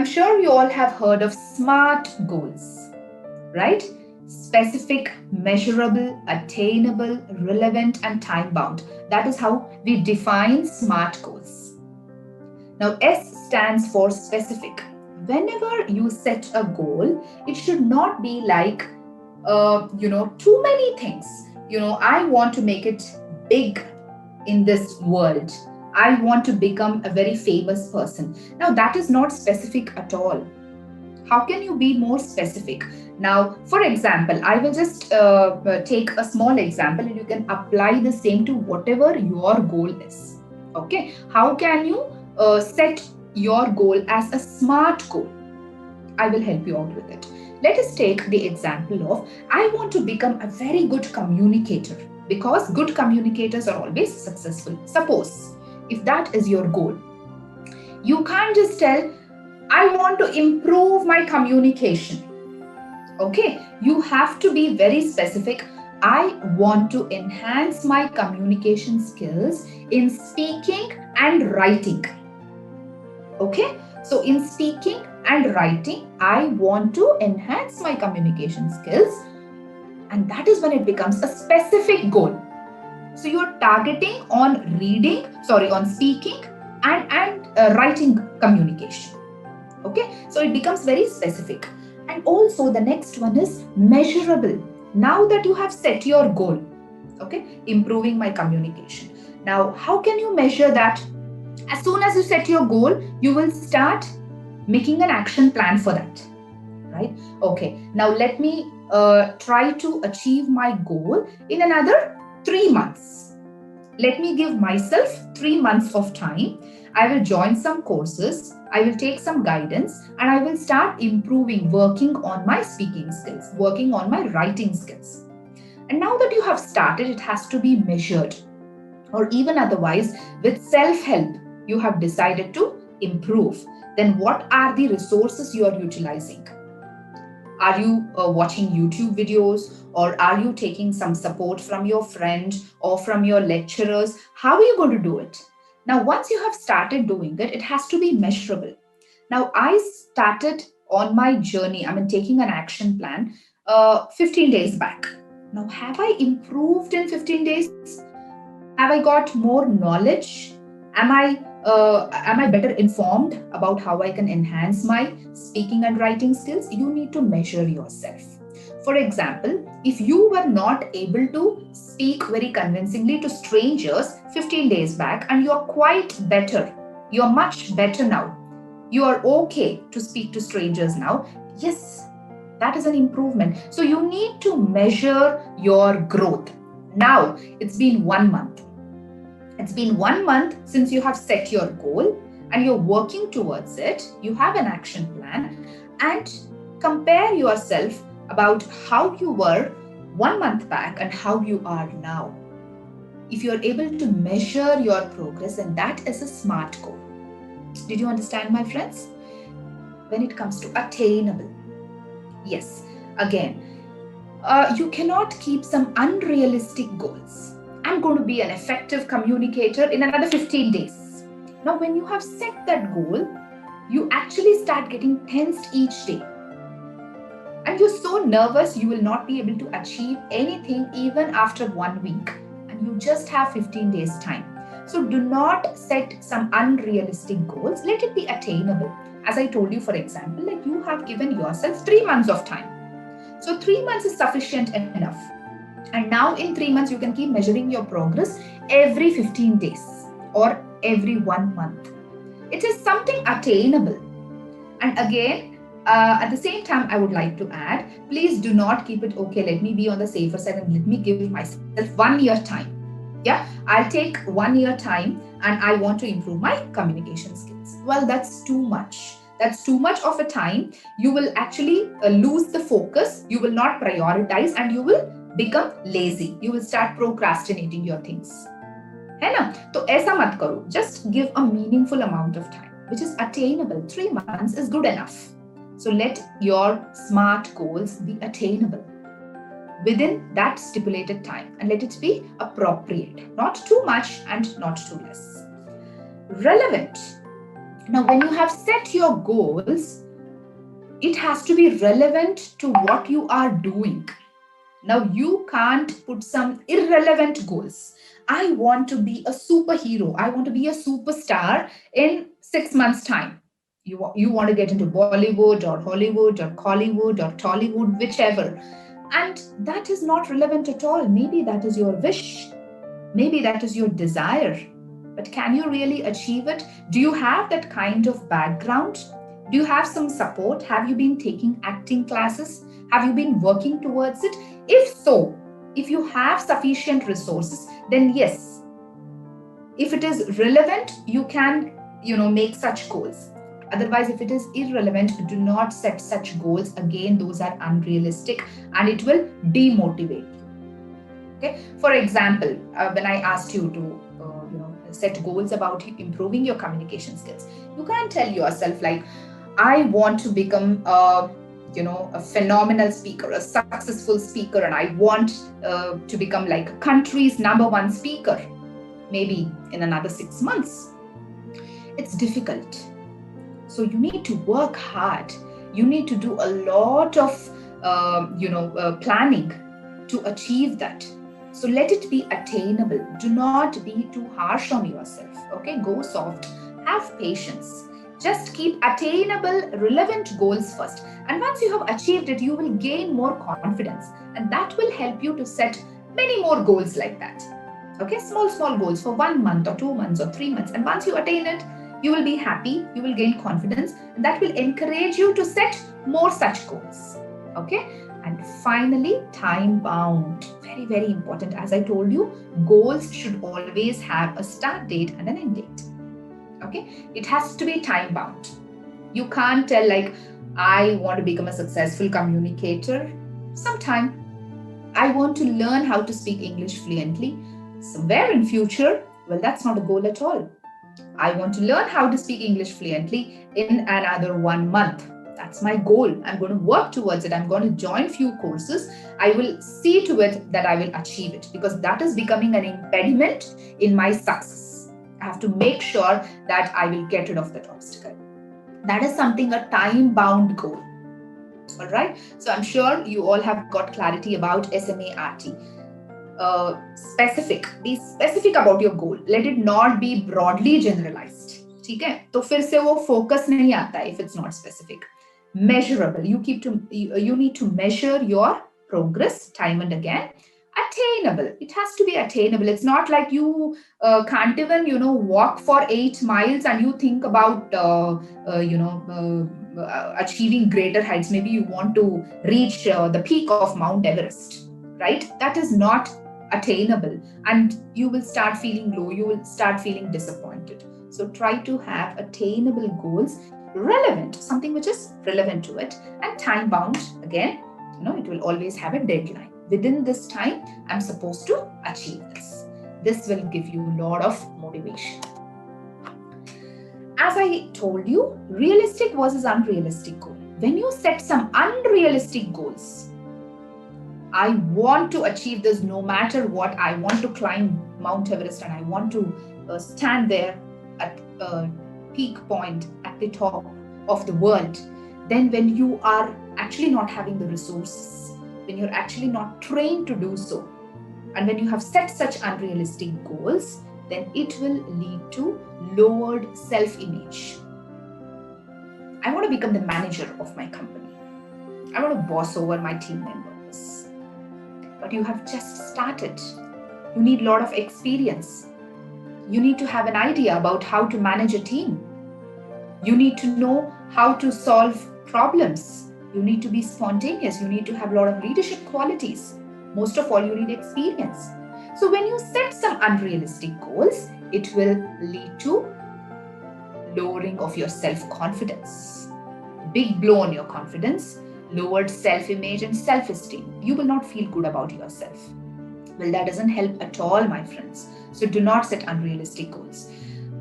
I'm sure you all have heard of SMART goals, right? Specific, measurable, attainable, relevant, and time bound. That is how we define SMART goals. Now, S stands for specific. Whenever you set a goal, it should not be like, too many things. I want to make it big in this world. I want to become a very famous person. Now, that is not specific at all. How can you be more specific? Now, for example, I will just take a small example and you can apply the same to whatever your goal is. Okay, how can you set your goal as a SMART goal? I will help you out with it. Let us take the example of I want to become a very good communicator, because good communicators are always successful. Suppose if that is your goal, you can't just tell I want to improve my communication. Okay, you have to be very specific. I want to enhance my communication skills in speaking and writing. Okay, so in speaking and writing, I want to enhance my communication skills, and that is when it becomes a specific goal. So you're targeting on on speaking and writing communication. Okay, so it becomes very specific. And also the next one is measurable. Now that you have set your goal, okay, improving my communication. Now, how can you measure that? As soon as you set your goal, you will start making an action plan for that, right? Okay, now let me try to achieve my goal in another 3 months. Let me give myself 3 months of time. I will join some courses, I will take some guidance, and I will start improving, working on my speaking skills, working on my writing skills. And now that you have started, it has to be measured. Or even otherwise, with self-help, you have decided to improve. Then what are the resources you are utilizing? Are you watching YouTube videos, or are you taking some support from your friend or from your lecturers? How are you going to do it? Now, once you have started doing it, it has to be measurable. Now, I started on my journey, taking an action plan 15 days back. Now, have I improved in 15 days? Have I got more knowledge? Am I better informed about how I can enhance my speaking and writing skills? You need to measure yourself. For example, if you were not able to speak very convincingly to strangers 15 days back and you're quite better, you're much better now, you are okay to speak to strangers now, yes, that is an improvement. So you need to measure your growth. Now, it's been 1 month. It's been 1 month since you have set your goal and you're working towards it. You have an action plan, and compare yourself about how you were 1 month back and how you are now. If you're able to measure your progress, then that is a SMART goal. Did you understand, my friends? When it comes to attainable, yes, again, you cannot keep some unrealistic goals. I'm going to be an effective communicator in another 15 days. Now, when you have set that goal, you actually start getting tensed each day. And you're so nervous, you will not be able to achieve anything even after 1 week. And you just have 15 days time. So do not set some unrealistic goals. Let it be attainable. As I told you, for example, like you have given yourself 3 months of time. So 3 months is sufficient enough. And now in 3 months, you can keep measuring your progress every 15 days or every 1 month. It is something attainable. And again, at the same time, I would like to add, please do not keep it, okay, let me be on the safer side and let me give myself 1 year time. Yeah, I'll take 1 year time and I want to improve my communication skills. Well, that's too much. That's too much of a time. You will actually lose the focus. You will not prioritize and you will become lazy. You will start procrastinating your things. है ना? तो ऐसा मत करो. Just give a meaningful amount of time, which is attainable. 3 months is good enough. So let your SMART goals be attainable within that stipulated time, and let it be appropriate, not too much and not too less. Relevant. Now, when you have set your goals, it has to be relevant to what you are doing. Now, you can't put some irrelevant goals. I want to be a superhero. I want to be a superstar in 6 months' time. You want to get into Bollywood or Hollywood or Collywood or Tollywood, whichever. And that is not relevant at all. Maybe that is your wish. Maybe that is your desire. But can you really achieve it? Do you have that kind of background? Do you have some support? Have you been taking acting classes? Have you been working towards it? If so, if you have sufficient resources, then yes. If it is relevant, you can, make such goals. Otherwise, if it is irrelevant, do not set such goals. Again, those are unrealistic and it will demotivate you. Okay. For example, when I asked you to, set goals about improving your communication skills, you can't tell yourself like, I want to become a phenomenal speaker, a successful speaker, and I want to become like a country's #1 speaker, maybe in another 6 months. It's difficult. So you need to work hard. You need to do a lot of planning to achieve that. So let it be attainable. Do not be too harsh on yourself. Okay, go soft. Have patience. Just keep attainable, relevant goals first. And once you have achieved it, you will gain more confidence. And that will help you to set many more goals like that. Okay, small goals for 1 month or 2 months or 3 months. And once you attain it, you will be happy, you will gain confidence, and that will encourage you to set more such goals. Okay, and finally, time bound. Very, very important. As I told you, goals should always have a start date and an end date. Okay, it has to be time bound. You can't tell like, I want to become a successful communicator sometime. I want to learn how to speak English fluently somewhere in future. Well, that's not a goal at all. I want to learn how to speak English fluently in another 1 month. That's my goal. I'm going to work towards it. I'm going to join few courses. I will see to it that I will achieve it, because that is becoming an impediment in my success. I have to make sure that I will get rid of that obstacle. That is something, a time-bound goal. All right. So I'm sure you all have got clarity about SMART. Specific. Be specific about your goal. Let it not be broadly generalized. ठीक है? तो फिर से वो focus नहीं आता if it's not specific. Measurable. You need to measure your progress time and again. Attainable. It has to be attainable. It's not like you can't even walk for 8 miles and you think about achieving greater heights. Maybe you want to reach the peak of Mount Everest, right? That is not attainable, and you will start feeling low. You will start feeling disappointed. So try to have attainable goals, relevant, something which is relevant to it, and time bound. Again, it will always have a deadline. Within this time, I'm supposed to achieve this. This will give you a lot of motivation. As I told you, realistic versus unrealistic goal. When you set some unrealistic goals, I want to achieve this no matter what. I want to climb Mount Everest and I want to stand there at a peak point at the top of the world. Then when you are actually not having the resources, when you're actually not trained to do so, and when you have set such unrealistic goals, then it will lead to lowered self-image. I want to become the manager of my company. I want to boss over my team members. But you have just started. You need a lot of experience. You need to have an idea about how to manage a team. You need to know how to solve problems. You need to be spontaneous. You need to have a lot of leadership qualities. Most of all, you need experience. So when you set some unrealistic goals, it will lead to lowering of your self-confidence. Big blow on your confidence, lowered self-image and self-esteem. You will not feel good about yourself. Well, that doesn't help at all, my friends. So do not set unrealistic goals.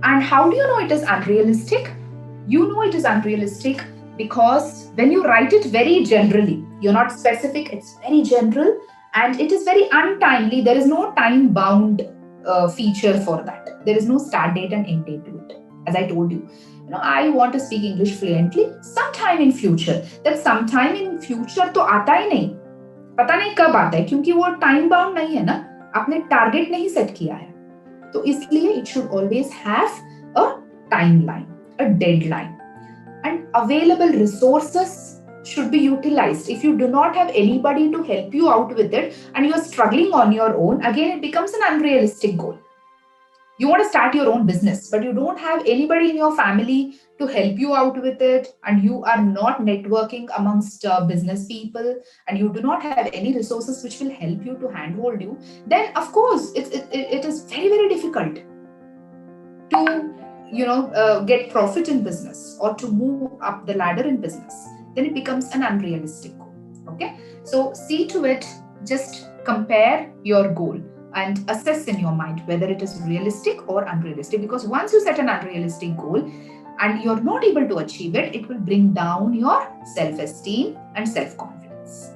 And how do you know it is unrealistic? You know it is unrealistic because when you write it very generally, you're not specific, it's very general, and it is very untimely. There is no time-bound feature for that. There is no start date and end date to it. As I told you, I want to speak English fluently sometime in future. That sometime in future तो आता ही नहीं, पता नहीं कब आता है, क्योंकि वो टाइम बाउंड नहीं है ना, आपने टारगेट नहीं सेट किया है. तो इसलिए it should always have a timeline, a deadline, and available resources should be utilized. If you do not have anybody to help you out with it and you are struggling on your own, again it becomes an unrealistic goal. You want to start your own business, but you don't have anybody in your family to help you out with it, and you are not networking amongst business people, and you do not have any resources which will help you to handhold you, then of course it is very, very difficult to get profit in business or to move up the ladder in business. Then it becomes an unrealistic goal. Okay, so see to it, just compare your goal and assess in your mind whether it is realistic or unrealistic, because once you set an unrealistic goal and you're not able to achieve it, it will bring down your self-esteem and self-confidence.